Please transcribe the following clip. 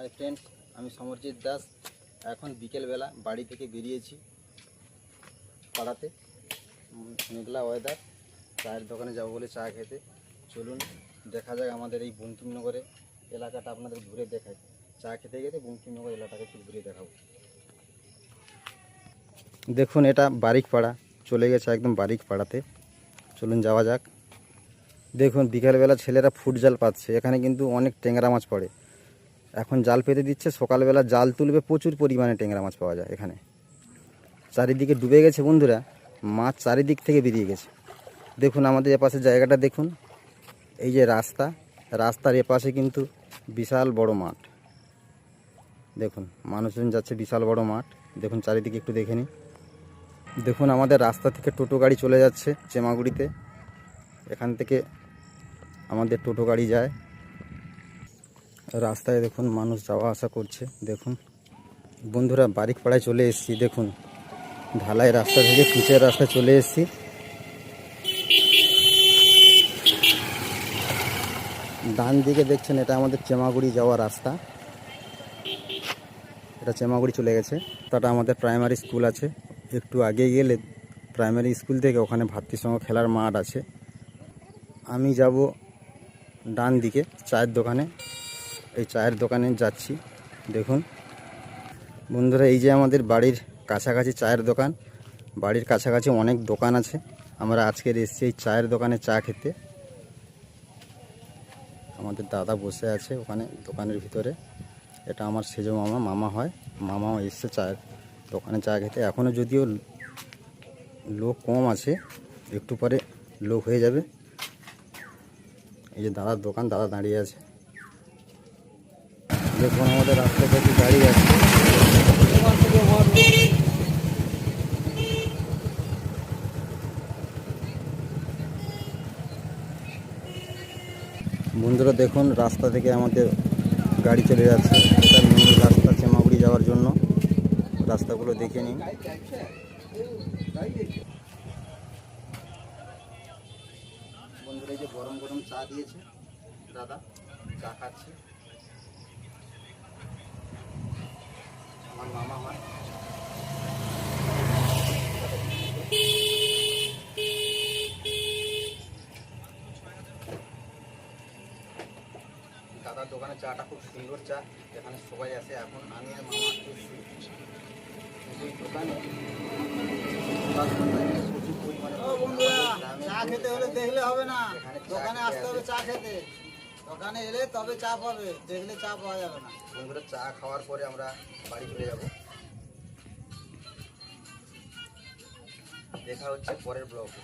Hi friends, আমি সমরজিৎ দাস। এখন বিকেলবেলা বাড়ি থেকে বেরিয়েছি পাড়াতে, মেঘলা ওয়েদার, চায়ের দোকানে যাবো বলে চা খেতে। চলুন দেখা যাক আমাদের এই বঙ্কিমনগরে এলাকাটা আপনাদের ঘুরে দেখাই। চা খেতে খেতে বঙ্কিমনগর এলাকাটা একটু ঘুরে দেখাবো। দেখুন, এটা বারিকপাড়া, চলে গেছে একদম বারিকপাড়াতে। চলুন যাওয়া যাক। দেখুন বিকেলবেলা ছেলেরা ফুট জাল পাচ্ছে। এখানে কিন্তু অনেক ট্যাংরা মাছ পড়ে। এখন জাল পেতে দিচ্ছে, সকালবেলা জাল তুলবে, প্রচুর পরিমাণে ট্যাংরা মাছ পাওয়া যায় এখানে। চারিদিকে ডুবে গেছে বন্ধুরা, মাছ চারিদিক থেকে বেরিয়ে গেছে। দেখুন আমাদের এপাশে জায়গাটা দেখুন, এই যে রাস্তার এপাশে কিন্তু বিশাল বড় মাঠ। দেখুন মানুষজন যাচ্ছে, বিশাল বড় মাঠ। দেখুন চারিদিকে একটু দেখে নিন। দেখুন আমাদের রাস্তা থেকে টোটো গাড়ি চলে যাচ্ছে চেমাগুড়িতে। এখান থেকে আমাদের টোটো গাড়ি যায়। রাস্তায় দেখুন মানুষ যাওয়া আসা করছে। দেখুন বন্ধুরা, বারিকপাড়ায় চলে এসেছি। দেখুন ঢালাই রাস্তা থেকে পিচের রাস্তায় চলে এসেছি। ডান দিকে দেখছেন, এটা আমাদের চেমাগুড়ি যাওয়ার রাস্তা। এটা চেমাগুড়ি চলে গেছে। তাটা আমাদের প্রাইমারি স্কুল আছে। একটু আগে গেলে প্রাইমারি স্কুল থেকে ওখানে ভাতৃসংঘ খেলার মাঠ আছে। আমি যাব ডান দিকে চায়ের দোকানে। এই চায়ের দোকানে যাচ্ছি। দেখুন বন্ধুরা, এই যে আমাদের বাড়ির কাছাকাছি চায়ের দোকান। বাড়ির কাছাকাছি অনেক দোকান আছে। আমরা আজকের এসেছি এই চায়ের দোকানে চা খেতে। আমাদের দাদা বসে আছে ওখানে দোকানের ভিতরে। এটা আমার সেজো মামা হয়। মামাও এসছে চায়ের দোকানে চা খেতে। এখনও যদিও লোক কম আছে, একটু পরে লোক হয়ে যাবে। এই যে দাদার দোকান, দাদা দাঁড়িয়ে আছে। দেখুন আমাদের রাস্তায় প্রচুর গাড়ি আছে। বন্ধুরা দেখুন, রাস্তা থেকে আমাদের গাড়ি চলে যাচ্ছে। এটা মেন রাস্তা চেমাগুড়ি যাওয়ার জন্য। রাস্তাগুলো দেখে নিন। বন্ধুরা এই যে গরম গরম চা দিয়েছে দাদা, চা খাচ্ছি। আমার মামা হয়। দাদার দোকানে চাটা খুব সুন্দর চা, এখানে সবাই আসে। এখন আমি আর মামা এসেছি এই দোকানে। প্রচুর পরিমাণে চা খেতে হলে দেখলে হবে না, দোকানে আসতে হবে চা খেতে। দোকানে এলে তবে চা পাবে, দেখলে চা পাওয়া যাবে না। বন্ধুরা চা খাওয়ার পরে আমরা বাড়ি চলে যাব। দেখা হচ্ছে পরের ব্লগে।